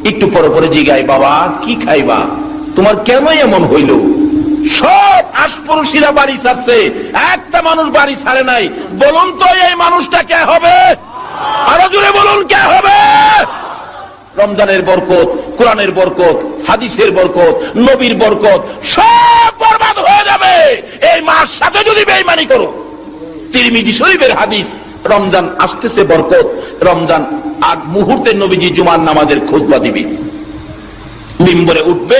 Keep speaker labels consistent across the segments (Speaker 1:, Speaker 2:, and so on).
Speaker 1: একটু পরে পরে জিগায়, বাবা কি খাইবা, তোমার কেন এমন হইল? সব আশপড়শিরা বাড়ি ছাড়ছে, একটা মানুষ বাড়ি ছাড়ে নাই। বলুন তো এই মানুষটা কে হবে? আরো জোরে বলুন কে হবে? রমজানের বরকত, কোরআনের বরকত, হাদিসের বরকত, নবীর বরকত সব বরবাদ হয়ে যাবে এই মাস সাথে যদি বেঈমানি করো। তিরমিজি শরীফের হাদিস, রমজান আসতেছে বরকত, রমজান আগ মুহূর্তে নবীজি জুমার নামাজের খুতবা দিবে, মিম্বরে উঠবে,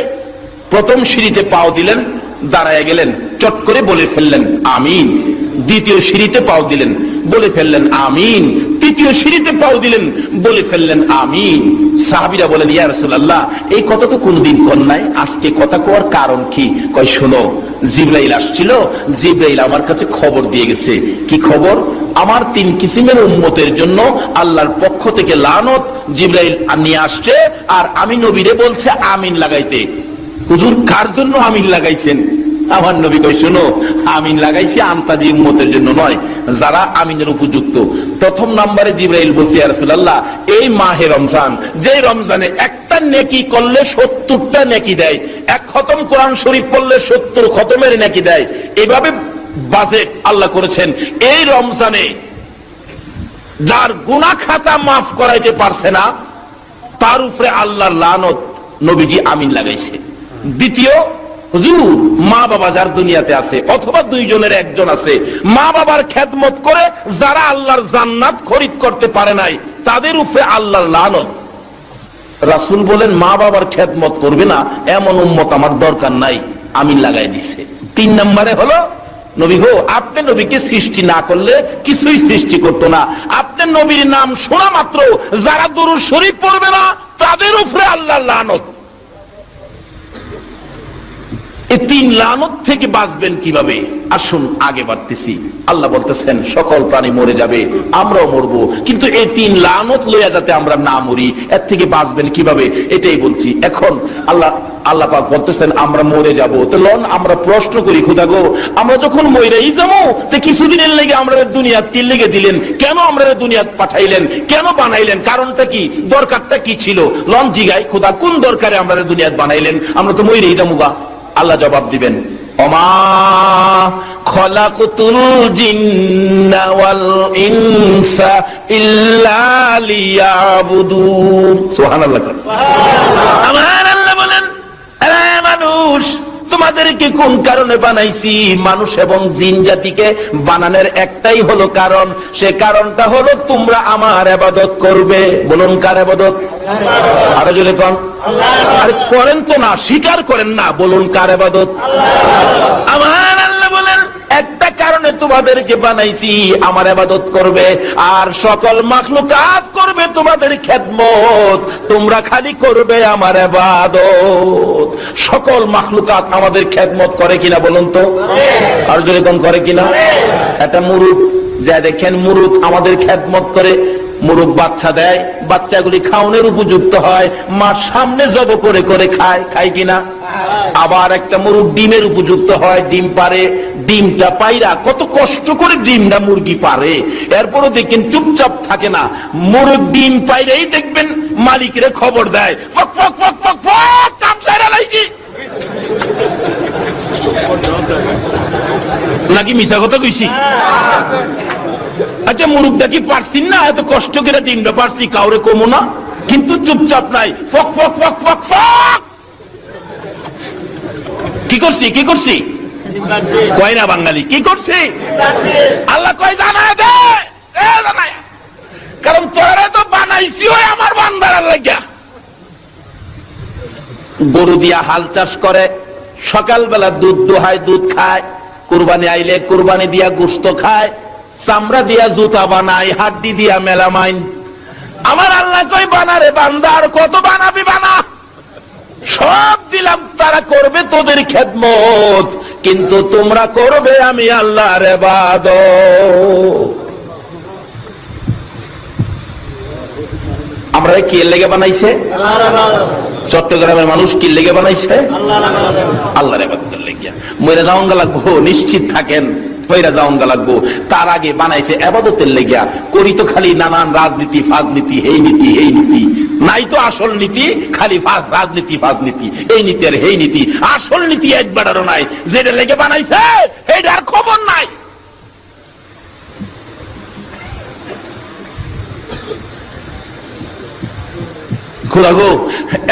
Speaker 1: প্রথম সিঁড়িতে পাও দিলেন, দাঁড়ায় গেলেন, চট করে বলে ফেললেন আমিন। দ্বিতীয় সিঁড়িতে পাও দিলেন, বলে ফেললেন আমিন। তৃতীয় সিঁড়িতে পাও দিলেন, বলে ফেললেন আমিন। সাহাবীরা বলেন, ইয়া রাসূলুল্লাহ, এই কথা তো কোনদিন কর নাই, আজকে কথা কোয়ার কারণ কি? কয়, শোনো, জিবরাইল আসছিল, জিবরাইল আমার কাছে খবর দিয়ে গেছে। কি খবর? আমার 3 কিসিমের উম্মতের জন্য আল্লাহর পক্ষ থেকে লানত জিবরাইল নিয়ে আসছে, আর আমি নবীরে বলছে আমিন লাগাইতে। হুজুর কার জন্য আমিন লাগাইছেন? আমার নবী কই, শোনো, আমিন লাগাইছি আন্তাজি উম্মতের জন্য নয়, যারা আমিনের উপযুক্ত। প্রথম নম্বরে জিবরাইল বলছে, ইয়া রাসূলুল্লাহ, এই মাহে রমজান, যে রমজানে একটা নেকি করলে 70টা নেকি দেয়, এক খতম কোরআন শরীফ পড়লে 70 খতমের নেকি দেয়, এভাবে বাজেট আল্লাহ করেছেন। এই রমজানে যার গুনাহ খাতা মাফ করাইতে পারছে না, তার উপরে আল্লাহর লানত নবীজি আমিন লাগাইছে। দ্বিতীয়, হুজুর মা বাবা যার দুনিয়াতে আছে, অথবা 2 জনের একজন আছে, মা বাবার খেদমত করে যারা আল্লাহর জান্নাত খরিদ করতে পারে নাই, তাদের উপরে আল্লাহর লানত। রাসূল বলেন, মা বাবার খেদমত করবে না এমন উম্মত আমার দরকার নাই, আমিন লাগাই দিছে। 3 নম্বরে হলো, নবী গো, আপনি নবীকে সৃষ্টি না করলে কিছুই সৃষ্টি করতো না। আপনি নবীর নাম শোনা মাত্র যারা দুরূদ শরীফ পড়বে না, তাদের উপরে আল্লাহর লানত। এই 3 লানত থেকে বাঁচবেন কিভাবে? আসুন আগে বাড়তেছি। আল্লাহ বলতেছেন সকল প্রাণী মরে যাবে, আমরাও মরবো, কিন্তু এই 3 লানত লইয়া যাতে আমরা না মরি, এর থেকে বাঁচবেন কিভাবে এটাই বলছি। এখন আল্লাহ পাক বলতেছেন আমরা মরে যাব, তো লন আমরা প্রশ্ন করি, খোদা গো, আমরা যখন মরেই যাবো, তো কিছুদিনের লেগে আমরা দুনিয়াত কি লেগে দিলেন? কেন আমরা দুনিয়াত পাঠাইলেন? কেন বানাইলেন? কারণটা কি? দরকারটা কি ছিল? লন জিগাই, খোদা কোন দরকারে আমরা দুনিয়াত বানাইলেন? আমরা তো মরেই যাবো গা। আল্লাহ জবাব দিবেন, ওমা খলাকুতুল জিন্না ওয়াল ইনসা ইল্লা লিয়াবুদুন। সুবহানাল্লাহ। আমার আল্লাহ বলেন, আরে মানুষ, তোমাদেরকে কোন কারণে বানাইছি? মানুষ এবং জিন জাতিকে বানানোর একটাই হলো কারণ, সে কারণটা হলো তোমরা আমার ইবাদত করবে। বলুন কার ইবাদত? আরো জোরে কোন? আরে করেন তো না, স্বীকার করেন না, বলুন কার ইবাদত? আমার আল্লাহ বলেন, একটা কারণে তোমাদেরকে বানাইছি, আমার ইবাদত করবে, আর সকল মাখলুকাত করবে তোমাদের খেদমত। তোমরা খালি করবে আমার ইবাদত। সকল মাখলুকাত আমাদের খেদমত করে কিনা বলুন তো? আর যদি কোন করে কিনা? একটা মুরুগ যা দেখেন, মুরুগ আমাদের খেদমত করে, মুরুগ বাচ্চা দেয়, বাচ্চাগুলি খাওয়ানোর উপযুক্ত হয়, মার সামনে জব করে করে খায়, খায় কিনা? আবার একটা মুরুগ ডিমের উপযুক্ত হয়, ডিম পারে, ডিমটা পাইরা কত কষ্ট করে ডিমটা মুরগি পারে, এরপরও দেখেন চুপচাপ থাকে না, মুরগ ডিম পাইরেই দেখবেন মালিকরে খবর দেয়, ফক ফক ফক ফক ফক, কাম সাইরা লাইছি। নাকি মিছা কথা কইছি? আচ্ছা, মুরগটা কি পারছি না, এত কষ্ট করে ডিমটা পারছি, কাউরে কমো না, কিন্তু চুপচাপ নাই, ফক ফক ফক ফক ফক। কি করছি? কি করছি? কয় না বাঙালি, কি করছি? আল্লাহ কয় জানায় দে, জানায়, কারণ তোরা তো বানাইছি ওই আমার বান্দার লাগিয়া। গরু দিয়া হাল চাষ করে, সকালবেলা দুধ দোহায়, দুধ খায়, কুরবানি আইলে কুরবানি দিয়া গোশত খায়, চামড়া দিয়া জুতা বানায়, হাড্ডি দিয়া মেলামাইন। আমার আল্লাহ কই বানারে বান্দা, আর কত বানাবি বানা, সব দিলাম, তারা করবে তোদের খেদমত, কিন্তু তোমরা করবে আমি আল্লাহর ইবাদত। আমরা কি লেগে বানাইছে? চট্টগ্রামের মানুষ কি লেগে বানাইছে? আল্লাহর ইবাদতের লেগে। মরে যাওয়া লাগবো, নিশ্চিত থাকেন হইরা যাওয়া লাগবো। তার আগে বানাইছে ইবাদতের লেগিয়া, করি তো খালি নানান রাজনীতি ফাজনীতি, এই নীতি এই নীতি, নাই তো আসল নীতি, খালি রাজনীতি ফাজনীতি, এই নীতি আর এই নীতি, আসল নীতি একবারও নাই। যেটা লেগে বানাইছে এইটার খবর নাই। খোদা গো,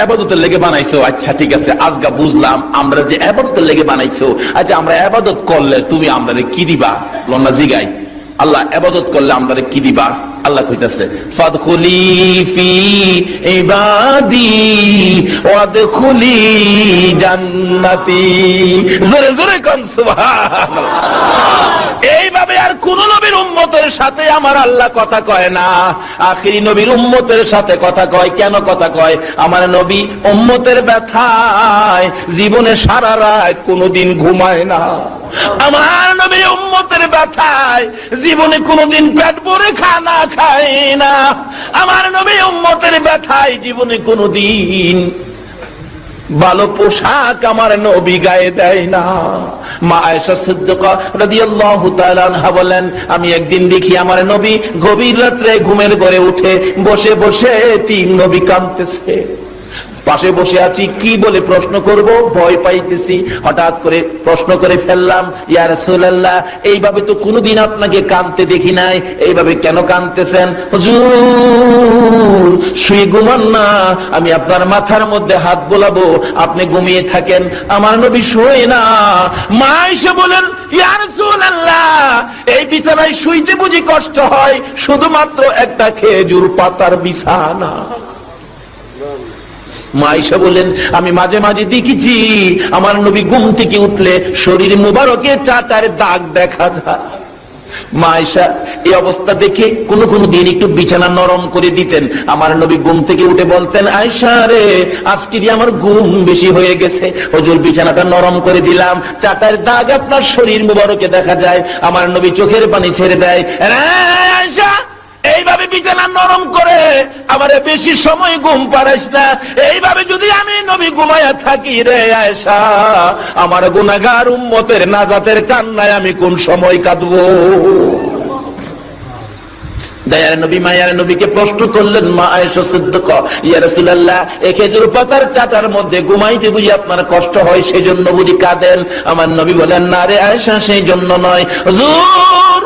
Speaker 1: ইবাদতের লেগে বানাইছো, আচ্ছা ঠিক আছে, আজকে বুঝলাম আমরা যে ইবাদতের লেগে বানাইছো। আচ্ছা আমরা ইবাদত করলে তুমি আমাদের কি দিবা? লন্না জিগাই, আল্লাহ ইবাদত করলে আমাদের কি দিবা? আল্লাহ কইতাছে ফাদখুলি ফি ইবাদি ওয়াদখুলি জান্নাতি। জোরে জোরে কোন সুবহানাল্লাহ। এইভাবে আর কোন নবীর উম্মতের সাথে আমার আল্লাহ কথা কয় না, আখিরি নবীর উম্মতের সাথে কথা কয়। কেন কথা কয়? আমার নবী উম্মতের ব্যথায় জীবনে সারা রাত কোনদিন ঘুমায় না। আমার নবী উম্মতের ব্যথায় জীবনে কোনদিন পেট ভরে খানা খায় না। আমার নবী উম্মতের ব্যথায় জীবনে কোনদিন ভালো পোশাক আমার নবী গায়ে দেয় না। মা আয়েশা সিদ্দিকা রাদিয়াল্লাহু তাআলা আনহা বলেন, আমি একদিন দেখি আমার নবী গভীর রাত্রে ঘুমের ঘরে উঠে বসে বসে তিন নবী কাঁদতেছে। পাশে বসে আছি, কি বলে প্রশ্ন করব ভয় পাইতেছি। হঠাৎ করে প্রশ্ন করে ফেললাম, ইয়া রাসূলুল্লাহ, এইভাবে তো কোনোদিন আপনাকে কাঁদতে দেখি নাই, এইভাবে কেন কাঁদতেছেন? হুজুর শুয়ে ঘুমান না, আমি আপনার মাথার মধ্যে হাত বোলাবো, আপনি ঘুমিয়ে থাকেন। আমার নবী শোয় না। মা এসে বলেন, ইয়া রাসূলুল্লাহ, এই বিছানায় শুইতে বুঝি কষ্ট হয়? শুধুমাত্র একটা খেজুর পাতার বিছানা। মাইশা বলেন, আমি মাঝে মাঝে দেখেছি আমার নবী ঘুম থেকে উঠলে শরীর মুবারকে চাটার দাগ দেখা যায়। মাইশা এই অবস্থা দেখে কোন কোন দিন একটু বিছানা নরম করে দিতেন। আমার নবী ঘুম থেকে উঠে বলতেন, আয়েশা রে, আজকে দিয়ে আমার ঘুম বেশি হয়ে গেছে, হুজুর বিছানাটা নরম করে দিলাম, চাটার দাগ আপনার শরীর মুবারকে দেখা যায়। আমার নবী চোখের পানি ছেড়ে দেয়, আয়েশা এইভাবে বিছানা নরম করে আমারে বেশি সময় ঘুম পাড়াইস না। এইভাবে যদি আমি নবী ঘুমায়া থাকি রে আয়েশা, আমার গুনাহগার উম্মতের নাজাতের কান্নায় আমি কোন সময় কাঁদবো? দয়ার নবী মায়ার নবীকে প্রশ্ন করলেন, মা আয়েশা সিদ্দিকা, ইয়া রাসূলুল্লাহ, এই খেজুর পাতার চাটার মধ্যে ঘুমাইতে বুঝি আপনার কষ্ট হয়, সেজন্য বুঝি কাঁদেন? আমার নবী বলেন, না রে আয়েশা, সেই জন্য নয়। হুজুর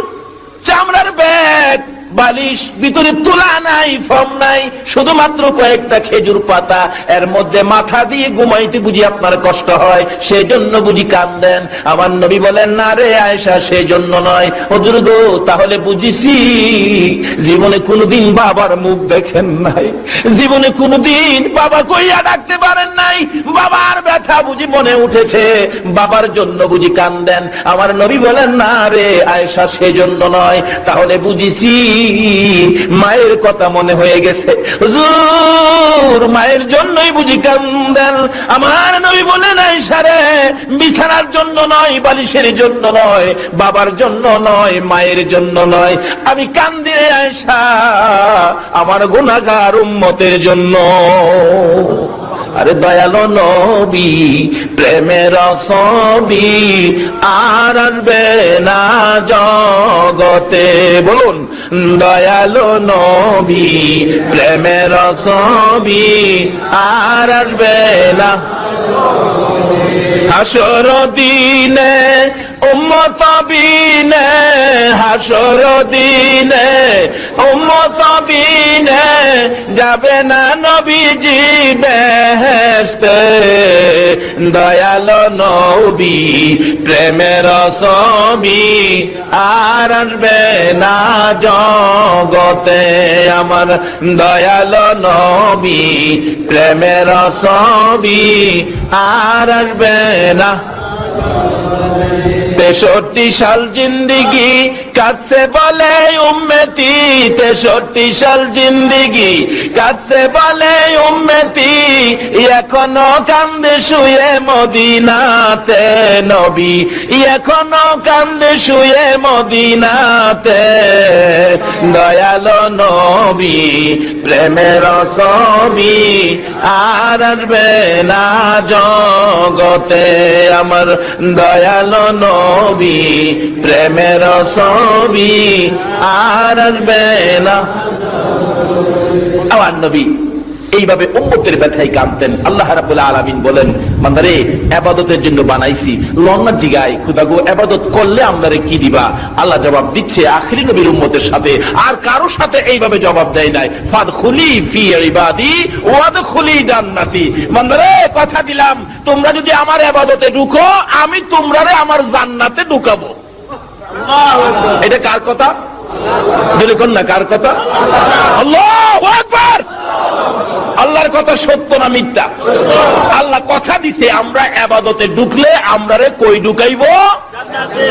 Speaker 1: চামড়ার ব্যাগ, বালিশ, ভিতরে তুলা নাই, ফর্ম নাই, শুধুমাত্র কয়েকটা খেজুর পাতা, এর মধ্যে মাথা দিয়ে ঘুমাইতে বুঝি আপনার কষ্ট হয়, সেই জন্য বুঝি কাঁদেন? আমার নবী বলেন, না রে আয়েশা, সেই জন্য নয়। হুজুর গো, তাহলে বুঝিছি জীবনে কোনদিন বাবার মুখ দেখেন নাই, জীবনে কোনদিন বাবা কইয়া ডাকতে পারেন নাই, বাবার ব্যথা বুঝি মনে উঠেছে, বাবার জন্য বুঝি কাঁদেন? আমার নবী বলেন, না রে আয়েশা, সেই জন্য নয়। তাহলে বুঝিছি মায়ের কথা মনে হয়ে গেছে। হুজুর মায়ের জন্যই বুঝি কাঁদেন? আমার নবী বলেন, আয়েশা রে, বিছানার জন্য নয়, বালিশের জন্য নয়, বাবার জন্য নয়, মায়ের জন্য নয়, আমি কান্দি রে আয়েশা আমার গুনাহগার উম্মতের জন্য। আরে দয়ালো নবী, প্রেমের ছবি আর আসবে না জগতে। বলুন, দয়ালো নবী, প্রেমের ছবি আর আসবে না। হাসর দিনে উম্মত বিনে, হাসর দিনে উম্মত বিনে যাবে না নবীজি বেহেশতে। দয়ালো নবী, প্রেমের ছবি আর আসবে না জগতে। আমার দয়ালো নবী, প্রেমের ছবি আর আসবে না। 63 সাল জিন্দিগি কাছে বলে উম্মতি, 63 সাল জিন্দিগি কাছে বলে উম্মতি, এখনো কান্দে শুয়ে মদিনাতে, নবী এখনো কান্দে শুয়ে মদিনাতে, দয়ালো নবী প্রেমের ছবি আর আসবে না জগতে, আমার দয়ালো নবী প্রেমের ছবি আর আসবে না। আমার নবী এইভাবে উম্মতের ব্যথায় কাঁদতেন। আল্লাহ রাব্বুল আলামিন বলেন, বান্দারে ইবাদতের জন্য বানাইছি, লন্না জিগায় খোদা গো ইবাদত করলে আমরারে কি দিবা? আল্লাহ জবাব দিচ্ছে আখিরি নবীর উম্মতের সাথে, আর কারো সাথে এইভাবে জবাব দেয় নাই, ফাদখুলি ফি ইবাদি ওয়াদখুলি জান্নাতি। বান্দারে কথা দিলাম, তোমরা যদি আমার ইবাদতে ঢুকো, আমি তোমরারে আমার জান্নাতে ঢুকাবো। এটা কার কথা? যদি কোন না কার কথা? আল্লাহু আকবার। আল্লাহর কথা সত্য না মিথ্যা? আল্লাহ কথা দিছে আমরা ইবাদতে ঢুকলে আমরারে কই ঢুকাইবো? জান্নাতে।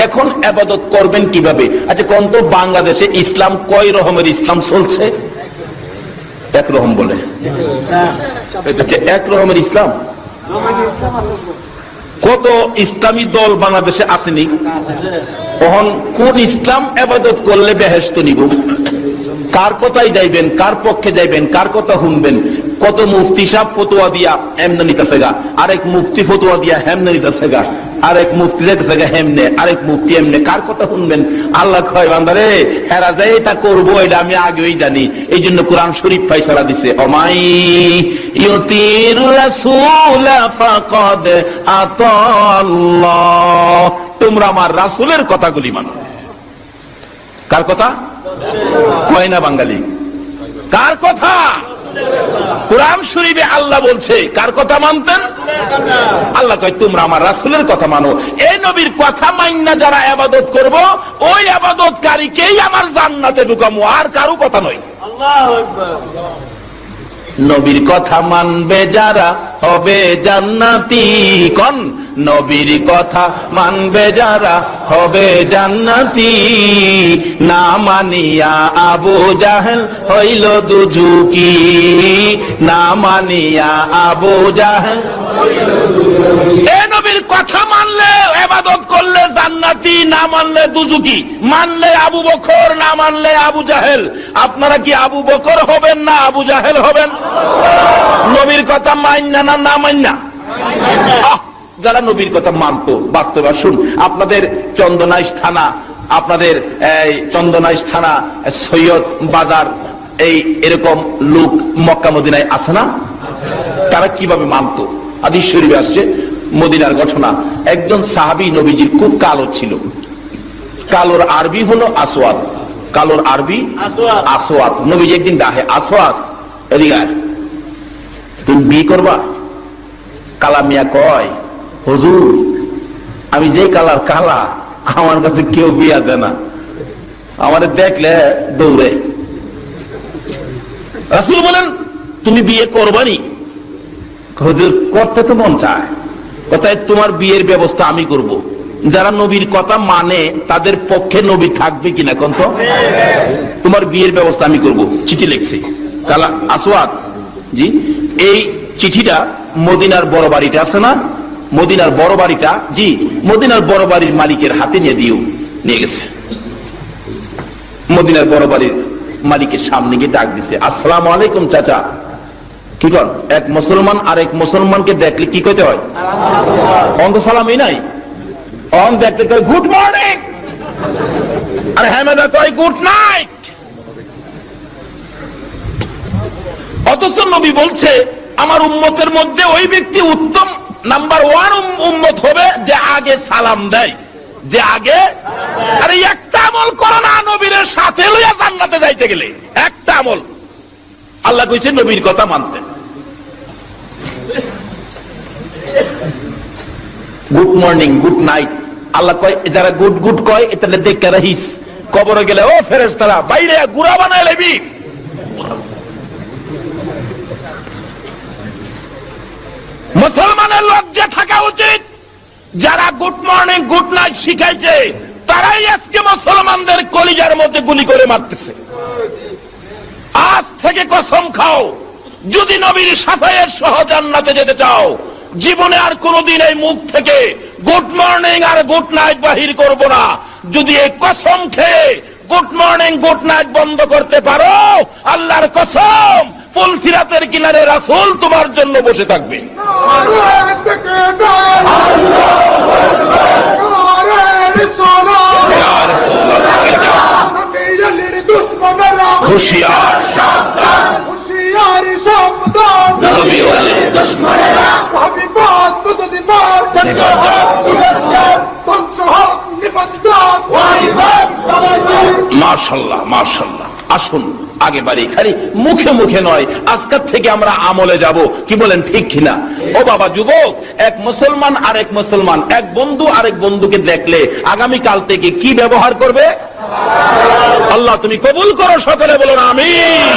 Speaker 1: এখন ইবাদত করবেন কিভাবে? আচ্ছা কোন তো বাংলাদেশে ইসলাম কয় রকমের ইসলাম চলছে? এক রকম বলে, এটা হচ্ছে এক রকমের ইসলাম। কত ইসলামী দল বাংলাদেশে আসেনি? তখন কোন ইসলাম ইবাদত করলে বেহেশত নিব? কার কথাই যাইবেন, কার পক্ষে যাইবেন, কার কথা শুনবেন? কত মুফতি সাহেব ফতোয়া দিয়া এমনে নিতেছে গা, আরেক মুফতি ফতোয়া দিয়া হেমনে নিতেছে গা, আরেক মুফতি যাইতেছে গা হেমনে, আরেক মুফতি এমনে। কার কথা শুনবেন? আল্লাহ কয় বান্দারে হেরা যায় এটা করবো, এটা আমি আগেই জানি। এই জন্য কোরআন শরীফ ফয়সালা দিছে, অমাই ইউতির রাসূল ফাকাদ আতাল্লাহ, তোমরা আমার রাসূলের কথাগুলি মানো। কার কথা কয় না বাঙালি? কার কথা? কোরআন শরীফে আল্লাহ বলছে কার কথা মানতেন? আল্লাহ কয় তোমরা আমার রাসূলের কথা মানো। এই নবীর কথা মাইন্না যারা ইবাদত করব, ওই ইবাদতকারীকেই আমার জান্নাতে ঢুকামু, আর কারো কথা নয়। আল্লাহু আকবার। নবীর কথা মানবে যারা হবে জান্নাতি, কোন নবীর কথা মানবে যারা হবে জান্নাতি, না মানিয়া আবু জাহেল হইল দুজুকি, না মানিয়া আবু জাহেল হইল দুজুকি। এই নবীর কথা মানলে ইবাদত করলে জান্নাতি, না মানলে দুজুকি। মানলে আবু বকর, না মানলে আবু জাহেল। আপনারা কি আবু বকর হবেন না আবু জাহেল হবেন? নবীর কথা মাইন্না না না মাইন্না? যারা নবীর কথা মানতো বাস্তবে। শুন, আপনাদের চন্দনাইশ থানা, আপনাদের চন্দনাইশ থানা, সৈয়দ বাজার, এই এরকম লোক মক্কা মদিনায় আছে না? তারা কিভাবে মানতো? হাদিস শরীফে আসছে মদিনার ঘটনা। একজন সাহাবী নবীজির খুব কালো ছিল। কালোর আরবি হলো আসওয়াদ। কালোর আরবি আসওয়াদ। নবীজি একদিন ডাহে, আসওয়াদ এদিকে তুমি বিয়ে করবা? কালা মিয়া কয়, হুজুর আমি যে কালার কালা, আমার কাছে কেউ বিয়া দেয় না, আমাদের দেখলে দৌড়ে। রাসূল বলেন তুমি বিয়ে করবানি? হুজুর করতে তো মন চায়। কথায় তোমার বিয়ের ব্যবস্থা আমি করব। যারা নবীর কথা মানে তাদের পক্ষে নবী থাকবে কিনা কোন তো? তোমার বিয়ের ব্যবস্থা আমি করব। চিঠি লিখছে কালা আসওয়াদ জি। এই চিঠিটা মদিনার বড় বাড়িটা আছে না, মদিনার বড় বাড়িটা, জি মদিনার বড় বাড়ির মালিকের হাতে নিয়ে গেছে। মদিনার বড় বাড়ির মালিকের সামনে গিয়ে ডাক দিছে, আসসালামু আলাইকুম চাচা। কি কর? এক মুসলমান আর এক মুসলমানকে দেখলে কি কইতে হয়? অঙ্ক সালামই নাই। অন দেখতে কয় গুড মর্নিং, আর হেমেদা কয় গুড নাইট। অথচ নবী বলছে আমার উম্মতের মধ্যে ওই ব্যক্তি উত্তম নাম্বার 1 উম্মত হবে যে আগে সালাম দেয়, যে আগে। আরে একটা আমল করো না নবীর সাথে লইয়া জান্নাতে যাইতে গেলে, একটা আমল। আল্লাহ কইছে নবীর কথা মানতে। Good morning, good night. আল্লাহ কয় যারা গুড গুড কয় তাহলে দেখে রাখিস, কবরে গেলে ও ফেরেশতারা বাইরে গুড়া বানায় লেবি। মুসলমানের লজ্জা থাকা উচিত। যারা গুড মর্নিং গুড নাইট শিখাইছে তারাই আজকে মুসলমানদের কলিজার মধ্যে গুলি করে মারতেছে। আজ থেকে কসম খাও যদি নবীর সাফায়েত সহ জান্নাতে যেতে চাও, জীবনে আর কোনোদিন এই মুখ থেকে গুড মর্নিং আর গুড নাইট বাহির করব না। যদি এই কসম খেয়ে গুড মর্নিং গুড নাইট বন্ধ করতে পারো, আল্লাহর কসম পুলসিরাতের কিনারে রাসূল তোমার জন্য বসে থাকবে। হুশিয়ার সাবধান, হুশিয়ার সাবধান, নবী ওয়ালে দুশমনেরা হাবিবাত মদদি মার মাশাআল্লাহ মাশাআল্লাহ। আসুন আগে বাড়ি, খালি মুখে মুখে নয়, আজকের থেকে আমরা আমলে যাব, কি বলেন ঠিক কিনা? ও বাবা যুবক, এক মুসলমান আরেক মুসলমান, এক বন্ধু আরেক বন্ধুকে দেখলে আগামী কাল থেকে কি ব্যবহার করবে? আল্লাহ তুমি কবুল করো, সকলে বলুন আমিন।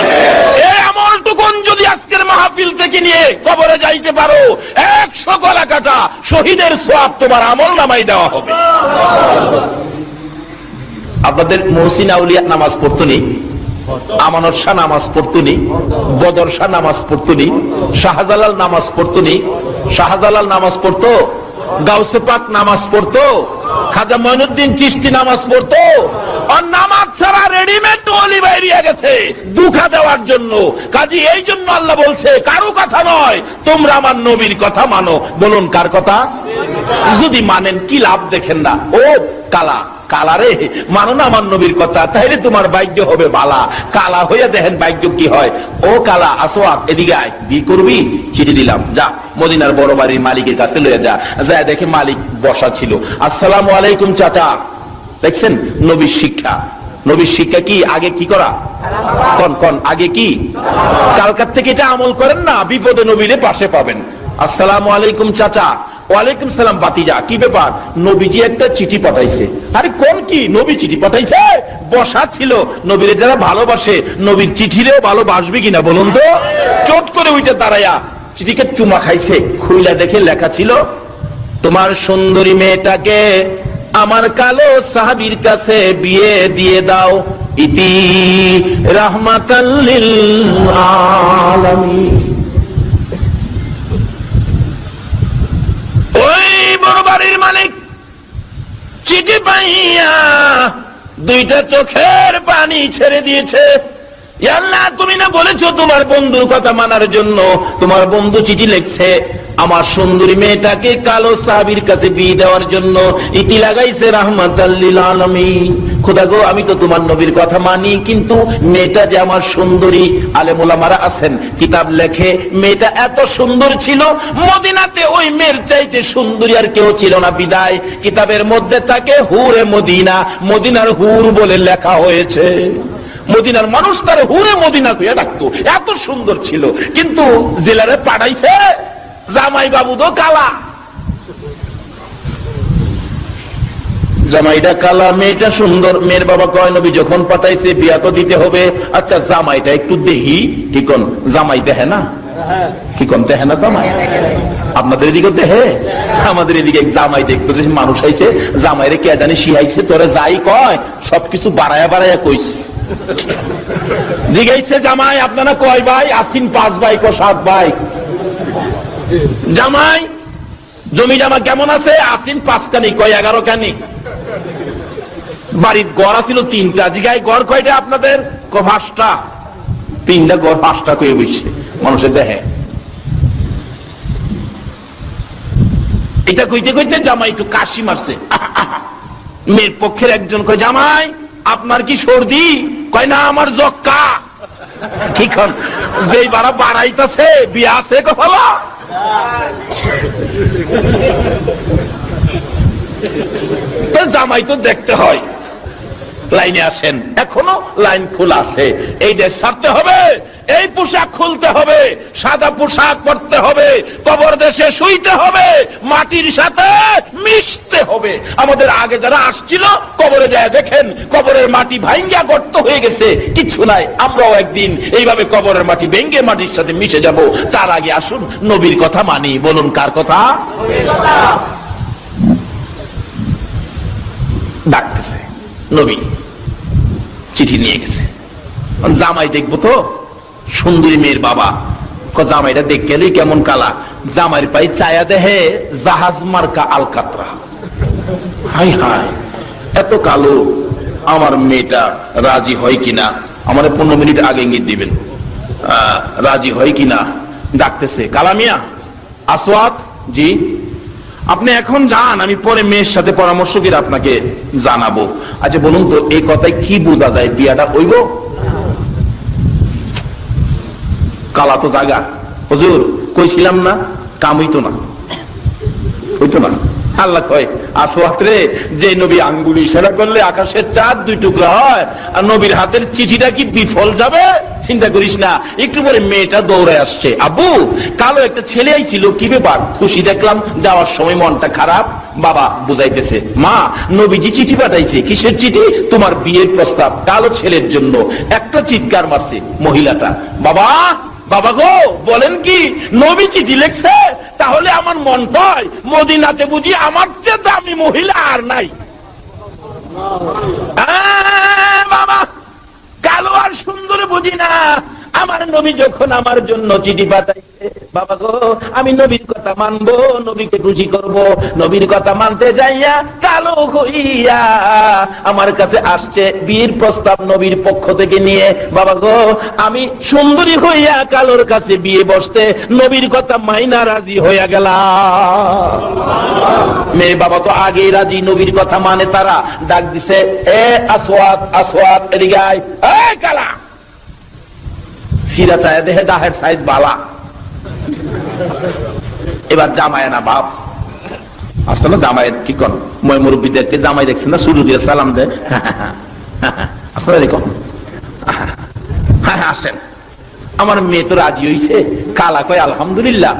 Speaker 1: এই আমলটুকুন যদি আজকের মাহফিল থেকে নিয়ে কবরে যাইতে পারো, 100 গলা কাটা শহীদের সওয়াব তোমার আমল নামায় দেওয়া হবে। আপনাদের মুহসিন আউলিয়া নামাজ পড়তো নি? আমানত শাহ নামাজ পড়তো নি? বদর শাহ নামাজ পড়তো নি? শাহজালাল নামাজ পড়তো নি? শাহজালাল নামাজ পড়তো? গাউসে পাক নামাজ পড়তো? খাজা মঈনুদ্দিন চিশতি নামাজ পড়তো? আর নামাজ ছাড়া রেডিমেড ওলি বাইরিয়া গেছে দুঃখা দেওয়ার জন্য। কাজী এই জন্য আল্লাহ বলছে কারো কথা নয়, তোমরা আমার নবীর কথা মানো। বলুন কার কথা? যদি মানেন কি লাভ দেখেন না? ও কালা কালারে মানো না আমার নবীর কথা, তাইলে তোমার ভাগ্য হবে বালা। কালা হইয়া দেখেন ভাগ্য কি হয়। ও কালা আসোয়াব এদিকে আয়, বিয়ে করবি? চিঠি দিলাম, যা মদিনার বড় বাড়ির মালিকের কাছে লইয়া যা। যায় দেখে মালিক বসা ছিল। আসসালামু আলাইকুম চাচা। দেখছেন নবীর শিক্ষা। নবীর শিক্ষা কি? আগে কি করা? কোন কোন আগে কি? কালকার থেকে এটা আমল করেন না, বিপদে নবীরে পাশে পাবেন। আসসালামু আলাইকুম চাচা। ওয়ালাইকুম সালাম বাতিজা, কি ব্যাপার? নবীজি একটা চিঠি পাঠাইছে। আরে কোন কি? নবী চিঠি পাঠাইছে? বসা ছিল। নবীরে যারা ভালোবাসে নবীর চিঠিরেও ভালোবাসবে কিনা বলুন তো? চট করে উঠে দাঁড়ায়া চিঠিকে চুমা খাইছে। খুইলা দেখে লেখা ছিল, তোমার সুন্দরী মেয়েটাকে আমার কালো সাহাবীর কাছে বিয়ে দিয়ে দাও, ইতি রাহমাতাল লিল আলামিন। ওই বড় বাড়ির মালিক চিঠি পাইয়া দুইটা চোখের পানি ছেড়ে দিয়েছে। আল্লাহ তুমি না বলেছো তোমার বন্ধুর কথা মানার জন্য? তোমার বন্ধু চিঠি লিখছে আমার সুন্দরী মেয়েটাকে কালো সাহাবীর কাছে বিয়ে দেওয়ার জন্য, ইতি লাগাইছে রাহমাতাল লিল আলামিন। খোদা গো, আমি তো তোমার নবীর কথা মানি, কিন্তু মেয়েটা যে আমার সুন্দরী। আলেম ওলামারা আছেন, কিতাব লেখে মেয়েটা এত সুন্দর ছিল, মদিনাতে ওই মেয়ের চাইতে সুন্দরী আর কেউ ছিল না। বিদায় কিতাবের মধ্যে তাকে হুরে মদিনা, মদিনার হুর বলে লেখা হয়েছে। মদিনার মানুষ তার হুরে মদিনা কইয়া ডাকতো, এত সুন্দর ছিল। কিন্তু জেলারে পাঠাইছে জামাই বাবু তো কালা। জামাইটা কালা, মেয়েটা সুন্দর। মেয়ের বাবা কয় নবী যখন পাঠাইছে বিয়া তো দিতে হবে। আচ্ছা জামাইটা একটু দেহি। কি কোন জামাই দেহে না? কি কোন দেহে না জামাই? আপনাদের এদিকে দেহে? আমাদের এদিকে জামাই দেখতেছে মানুষ আইছে, জামাইরে কে জানি শিহাইছে, তোরে যাই কয় সবকিছু বাড়ায়া বাড়ায়া কইস। জিগাইছে জামাই আপনারা কয় ভাই? আসিন 5 ভাই কো 7 ভাই। জামাই জমি জামা কেমন আছে? আসিন 5 কানি কয় 11 কানি। বাড়ির গড় আছিল 3টা। জিগাই গড় কয়টা আপনাদের? ক 5টা। 3টা গড় 5টা কয়ে বসছে মানুষের দেহে। এটা কইতে কইতে জামাই একটু কাশি মারছে। মেয়ের পক্ষের একজন কয় জামাই আপনার কি সর্দি? কয় না আমার জক্কা। ঠিক যেই বাড়া বাড়াইতেছে বিয়া আছে কফলা। জামাই তো দেখতে হয়। লাইনে আসেন, এখনো লাইন খোলা আছে। এই দেশ ছাড়তে হবে, এই পোশাক খুলতে হবে, সাদা পোশাক পরতে হবে, কবর দেশে শুইতে হবে, মাটির সাথে মিশতে হবে। আমাদের আগে যারা আসছিল কবরে যায় দেখেন কবরের মাটি ভাঙ্গা গর্ত হয়ে গেছে, কিচ্ছু নাই। আমরাও একদিন এইভাবে কবরের মাটি ভেঙ্গে মাটির সাথে মিশে যাব। তার আগে আসুন নবীর কথা মানি। বলুন কার কথা? ডাকতেছে নবী, চিঠি নিয়ে গেছে। জামাই দেখবো তো সুন্দরী মেয়ের বাবা জামাইটা দেখে কেমন কালা, জামাইয়ের পাই চায়া দেহে জাহাজ মার্কা আলকাতরা। হাই হাই, এত কালো, আমার মেয়েটা রাজি হয় কিনা, আমার 15 মিনিট আগে ইঙ্গিত দিবেন, রাজি হয় কিনা। ডাকতেছে, কালামিয়া, আসওয়াত জি, আপনি এখন যান, আমি পরে মেয়ের সাথে পরামর্শ করে আপনাকে জানাবো। আচ্ছা বলুন তো, এই কথায় কি বোঝা যায়, বিয়াটা হইব? কালা তো জাগা, হুজুর কইছিলাম না, কাম হইতো না, হইতো না। আল্লাহ কয়, আসওয়াত রে, যে নবী আঙ্গুলি ইশারা করলে আকাশের চাঁদ 2 টুকরা হয়, আর নবীর হাতের চিঠিটা কি বিফল যাবে? চিন্তা করিস না। একটু পরে মেয়েটা দৌড়ে আসছে, আব্বু কালো একটা ছেলে আইছিল, কি ব্যাপার? খুশি দেখলাম, যাওয়ার সময় মনটা খারাপ। বাবা বুঝাইতেছে, মা নবীজি চিঠি পাঠাইছে। কিসের চিঠি? তোমার বিয়ের প্রস্তাব, কালো ছেলের জন্য। একটা চিৎকার মারছে মহিলাটা, বাবা বাবা গো, বলেন কি নবী চিঠি লিখছে? তাহলে আমার মন কয় মদিনাতে বুঝি আমার চেয়ে দামি মহিলা আর নাই। বাবা কালো আর সুন্দর বুঝি না, আমার নবী যখন আমার জন্য চিঠি পাঠাইছে, বাবা গো আমি নবীর কথা মানবো, নবীকে খুশি করব। নবীর কথা মানতে যাইয়া কালো হইয়া আমার কাছে আসছে বিয়ের প্রস্তাব নবীর পক্ষ থেকে নিয়ে। বাবা গো আমি সুন্দরী হইয়া কালোর কাছে বিয়ে বসতে নবীর কথা মাইনা রাজি হইয়া গেলাম। মেয়ে বাবা তো আগেই রাজি, নবীর কথা মানে তারা। ডাক দিছে, এ আসওয়াত, আসওয়াত এদিকে আয়। এই কালা, ফিরা চায় দেহে ডাহের সাইজ বালা। এবার জামাই না বাপ আসলে জামাইয়ের কি কোন মই মুরব্বীদেরকে জামাই দেখছেন না, শুরু দিয়ে সালাম দে, আসসালামু আলাইকুম, হ্যাঁ আসেন। আমার মেয়ে তো রাজি হইছে। কালা কয় আলহামদুলিল্লাহ।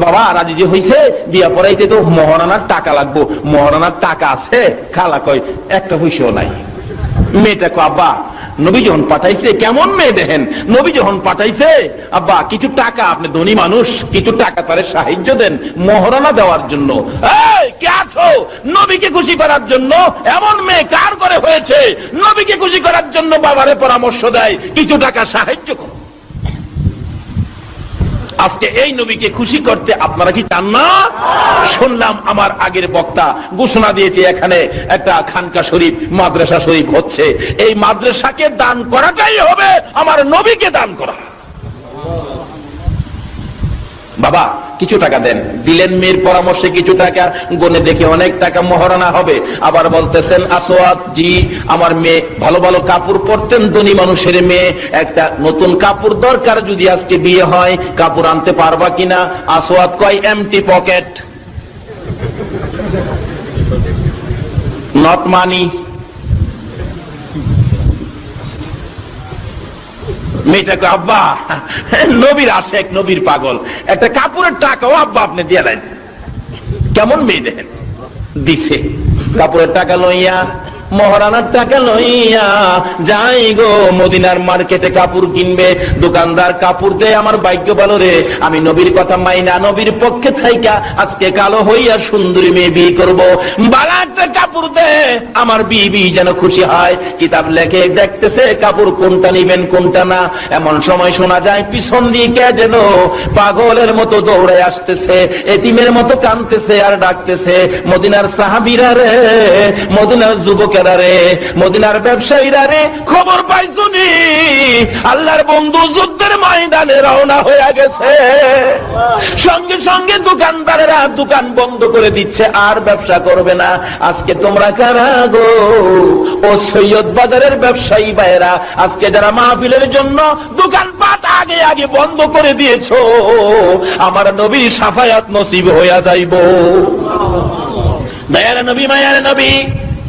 Speaker 1: বাবা রাজি যে হইছে, বিয়া পড়াইতে তো মহারানার টাকা লাগবো, মহারানার টাকা আছে? কালা কয় একটা পয়সাও নাই। মেয়েটা কয় আব্বা নবী যখন পাঠাইছে, কেমন মেয়ে দেখেন, নবী যখন পাঠাইছে আব্বা কিছু টাকা, আপনি ধনী মানুষ, কিছু টাকা তারে সাহায্য দেন মহারানা দেওয়ার জন্য। এই কে আছো? নবীকে খুশি করার জন্য। এমন মেয়ে কার করে হয়েছে নবীকে খুশি করার জন্য বাবারে পরামর্শ দেয় কিছু টাকা সাহায্য করো। আজকে এই নবীকে খুশি করতে আপনারা কি চান না? শুনলাম আমার আগের বক্তা ঘোষণা দিয়েছে এখানে একটা খানকা শরীফ, মাদ্রাসা শরীফ হচ্ছে। এই মাদ্রাসাকে দান করাটাই হবে আমার নবীকে দান করা। বাবা কিছু টাকা দেন। দিলেন মেয়ের পরামর্শে কিছু টাকা, গনে দেখে অনেক টাকা মহারণা হবে। আবার বলতেছেন, আসওয়াত জি, আমার মেয়ে ভালো ভালো কাপড় পরতেন, ধনী মানুষের মেয়ে, একটা নতুন কাপড় দরকার, যদি আজকে বিয়ে হয় কাপড় আনতে পারবা কিনা? আসওয়াত কয় এমটি পকেট, নট মানি। মেয়েটাকে আব্বা নবীর আশেক, নবীর পাগল, একটা কাপড়ের টাকাও আব্বা আপনি দিয়ে দেন। কেমন মেয়ে দেখেন, দিছে কাপড়ের টাকা লইয়া, মহারানার টাকা লইয়া যাই গো মদিনার মার্কেটে কাপড় কিনবে। দোকানদার কাপড় দে, আমার ভাগ্য ভালো রে, আমি নবীর কথা মাইনা নবীর পক্ষে থাইকা আজকে কালো হইয়া সুন্দরী মেয়ে বিয়ে করবো। বালা একটা কাপড় দে, আমার বিবি যেন খুশি হয়। কিতাব লেখে দেখতেছে কাপড় কোনটা নিবেন কোনটা না। এমন সময় শোনা যায় পিছন দিয়ে কে যেন পাগলের মতো দৌড়ে আসতেছে, এতিমের মতো কাঁদতেছে আর ডাকতেছে, মদিনার সাহাবীরা রে, মদিনার যুবক রে, মদিনার ব্যবসায়ীরা রে, খবর পাইছুনি আল্লাহর বন্ধু যুদ্ধের ময়দানে রওনা হয়ে গেছে। সঙ্গে সঙ্গে দোকানদারেরা দোকান বন্ধ করে দিচ্ছে, আর ব্যবসা করবে না। আজকে তোমরা কারা গো? ও সৈয়দ বাজারের ব্যবসায়ী ভাইরা, আজকে যারা মাহফিলের জন্য দোকানপাট আগে আগে বন্ধ করে দিয়েছো, আমার নবী সাফায়াত নসিব হইয়া যাইব। দয়ার নবী, মায়ার নবী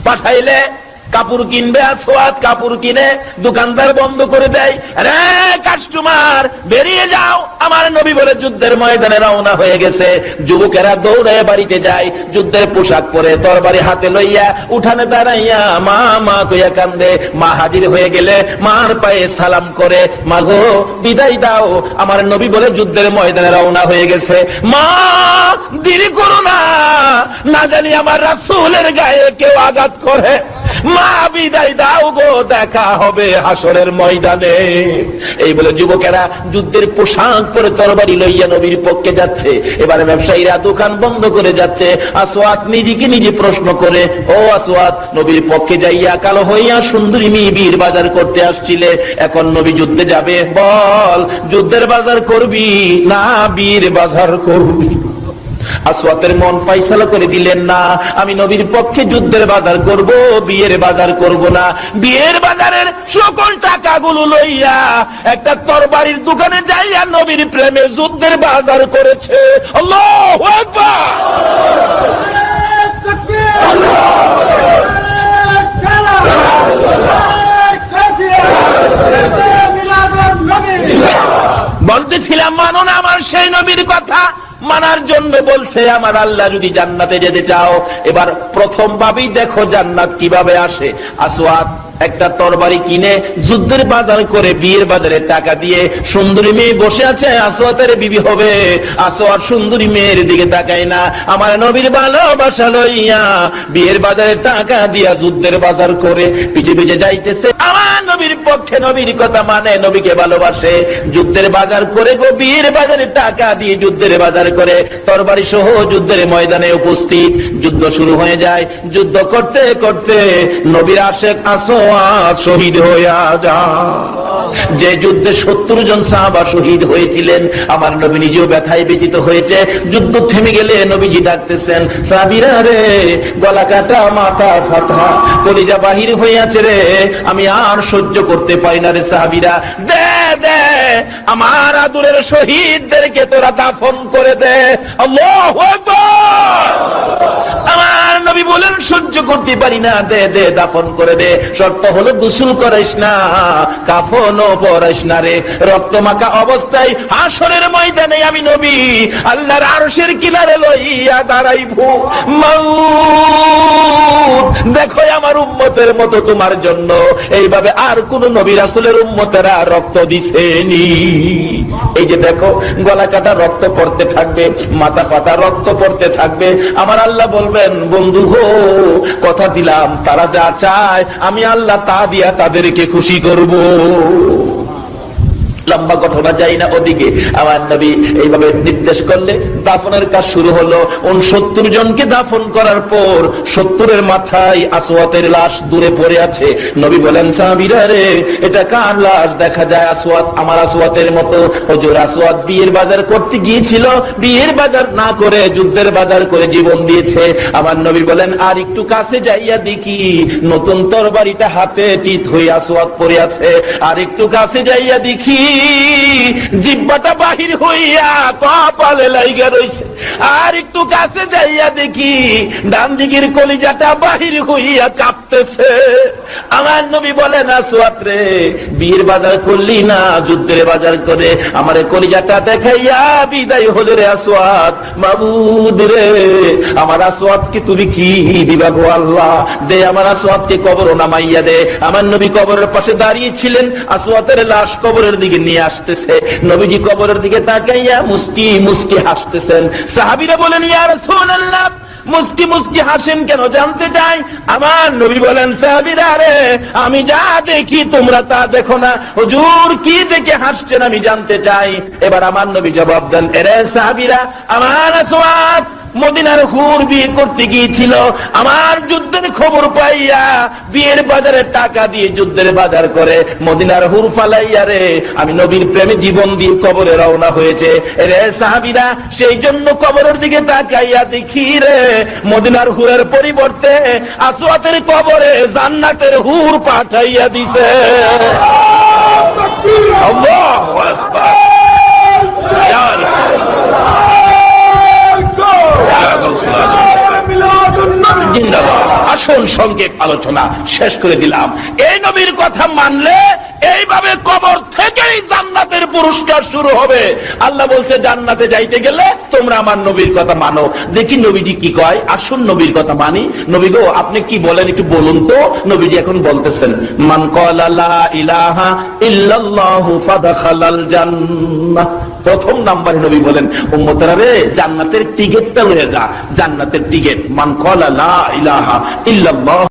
Speaker 1: পাঠাইলে কাপড় কিনবে, আসওয়াত কাপড় কিনে দোকানদার বন্ধ করে দেয়। রে কাস্টমার বেরিয়ে যাও, আমার নবী বলে যুদ্ধের ময়দানে রওনা হয়ে গেছে। যুবকেরা দৌড়ে বাড়িতে যায়, যুদ্ধের পোশাক পরে তরবারি হাতে লইয়া উঠানে দাঁড়াইয়া মা মা কইয়া কান্দে। মা হাজির হয়ে গেলে মার পায়ে সালাম করে, মা গো বিদায় দাও, আমার নবী বলে যুদ্ধের ময়দানে রওনা হয়ে গেছে। মা দেরি করো না, না জানি আমার রাসূলের গায়ে কেউ আঘাত করে। মা বিদায় দাও গো, দেখা হবে হাসরের ময়দানে। এই বলে যুবকেরা যুদ্ধের পোশাক পরে তরবারি লইয়া নবীর পক্ষে যাচ্ছে। এবারে ব্যবসায়ীরা দোকান বন্ধ করে যাচ্ছে। আসওয়াদ নিজেকে নিজে প্রশ্ন করে, ও আসওয়াদ, নবীর পক্ষে যাইয়া কালো হইয়া সুন্দরী মেয়ে বীর বাজার করতে আসছিলে, এখন নবী যুদ্ধে যাবে, বল যুদ্ধের বাজার করবি না বীর বাজার করবি? আসওয়াদের মন ফয়সালা করে দিলেন, না, আমি নবীর পক্ষে যুদ্ধের বাজার করব, বিয়ের বাজার করব না। বিয়ের বাজারের সকল টাকাগুলো লইয়া একটা তরবারির দোকানে যাইয়া নবীর প্রেমে যুদ্ধের বাজার করেছে। আল্লাহু আকবার। বলতেছিলাম মানো না আমার সেই নবীর কথা। মানার জন্য বলছে, আমার আল্লাহ যদি জান্নাতে যেতে চাও, এবার প্রথম ভাবেই দেখো জান্নাত কিভাবে আসে। আসওয়াদ একটা তরবারি কিনে যুদ্ধের বাজার করে বিয়ের বাজারে টাকা দিয়ে সুন্দরী মেয়ে বসে আছে, আসওয়াদের বিবি হবে। আসওয়াদ সুন্দরী মেয়ের দিকে তাকায় না, আমার নবীর ভালোবাসা লইয়া বিয়ের বাজারে টাকা দিয়া যুদ্ধের বাজার করে পিছে পিছে যাইতেছে। আমার নবীর পক্ষে, নবীর কথা মানে, নবীকে ভালোবাসে, যুদ্ধের বাজার করে গো, বিয়ের বাজারে টাকা দিয়ে যুদ্ধের বাজার করে তরবারি সহ যুদ্ধের ময়দানে উপস্থিত। যুদ্ধ শুরু হয়ে যায়। যুদ্ধ করতে করতে নবীর আশেক আসওয়াদ শহীদ হইয়া যায়। যে যুদ্ধে 70 জন সাহাবা শহীদ হয়েছিলেন, আমার নবী নিজেও ব্যথায় ব্যথিত হয়েছে। যুদ্ধ থেমে গেলে নবীজি ডাকতেছেন, সাহাবীরা রে, গলা কাটা, মাথা ফাটা, কলিজা বাহির হইয়াছে রে, আমি আর সহ্য করতে পারি না রে সাহাবীরা, দে দে আমার আদরের শহীদদেরকে তোরা দাফন করে দে। আল্লাহু আকবার। আমার নবী বলেন, সহ্য করতে পারি না, দে দে দাফন করে দে। শর্ত হলো গোসল করাইস না, কাফনও পরাইস না রে। রক্ত মাখা অবস্থায় হাসরের ময়দানে আমি নবী আল্লাহর আরশের কিনারে লইয়া দাঁড়াইব। মাউত দেখো আমার উম্মতের মতো তোমার জন্য এইভাবে আর কোন নবী রাসূলের উম্মতেরা রক্ত দিছেনি। এই যে দেখো, গলা কাটা রক্ত পড়তে থাকবে, মাথা ফাটা রক্ত পড়তে থাকবে। আমার আল্লাহ বলবেন, বন্ধু হো, কথা দিলাম তারা যা চায় আমি আল্লাহ তা দিয়া তাদেরকে খুশি করব। লম্বা ঘটনা যাই না ওদিকে। আমার নবী এইভাবে নির্দেশ করলে দাফনের কাজ শুরু হলো। 69 জনকে দাফন করার পর 70-এর মাথায় আসওয়াদের লাশ দূরে পড়ে আছে। নবী বলেন, সাহাবীরা রে, এটা কার লাশ? দেখা যায় আসওয়াদ আমার আসওয়াদের মতো। হুজুর, আসওয়াদ বিয়ের বাজার করতে গিয়েছিল, বিয়ের বাজার না করে যুদ্ধের বাজার করে জীবন দিয়েছে। আমার নবী বলেন, আর একটু কাছে যাইয়া দেখি নতুন তরবারিটা হাতে চিত হয়ে আসওয়াদ পড়ে আছে। আর একটু কাছে যাইয়া দেখি জিহ্বাটা বাহির হইয়া কপালে লাইগা রইছে। আর একটু কাছে যাইয়া দেখি ডান দিকের কলিজাটা বাহির হইয়া কাঁপতেছে। আমার নবী বলেন, আসওয়াদ রে, বিয়ের বাজার করলি না, যুদ্ধের বাজার করে আমার কলিজাটা দেখাইয়া বিদায় হলে রে আসওয়াদ। মাবুদ রে, আমার আসওয়াদকে তুমি কি দিবা গো আল্লাহ? দে আমার আসওয়াদকে কবর নামাইয়া দে। আমার নবী কবরের পাশে দাঁড়িয়ে ছিলেন, আসওয়াদের লাশ কবরের দিকে নিয়ে আসতেছে। নবীজি কবরের দিকে তাকাইয়া মুস্কি মুস্কি হাসতেছেন। সাহাবীরা বলেন, ইয়া রাসূলুল্লাহ, মুস্কি মুস্কি হাসেন কেন জানতে চাই। আমার নবী বলেন, সাহাবীরা রে, আমি যা দেখি তোমরা তা দেখো না। হুজুর, কি দেখে হাসছেন আমি জানতে চাই। এবার আমার নবী জবাব দেন, এরে সাহাবীরা, আমার আসওয়াদ মদিনার হুর বিয়ে করতে গিয়েছিল। আমার যুদ্ধের খবর পাইয়া বিয়ের বাজারে টাকা দিয়ে যুদ্ধের বাজার করে মদিনার হুর ফালাইয়া রে আমি নবীর প্রেমে জীবন দিয়ে কবরে রওনা হয়েছে। রে সাহাবীরা, সেই জন্য কবরের দিকে তাকাইয়া দেখি রে মদিনার হুরের পরিবর্তে আসওয়াদের কবরে জান্নাতের হুর পাঠাইয়া দিছে। আল্লাহু আকবার। ইয়া রাসূলুল্লাহ, আসল সংক্ষেপ আলোচনা শেষ করে দিলাম। এই নবীর কথা মানলে এইভাবে কবর থেকেই জান্নাতের পুরস্কার শুরু হবে। আল্লাহ বলছে, জান্নাতে যাইতে গেলে তোমরা আমার নবীর কথা মানো। দেখি নবীজি কি কয়। আসুন নবীর কথা মানি। নবী গো, আপনি কি বলেন একটু বলুন তো। নবীজি এখন বলতেছেন, মান ক্বালা লা ইলাহা ইল্লাল্লাহু ফাদখালাল জান্নাহ। প্রথম নাম্বারে নবী বলেন, উম্মতেরা রে, জান্নাতের টিকেটটা লয়ে যা। জান্নাতের টিকেট, মান ক্বালা লা ইলাহা ইল্লাল্লাহ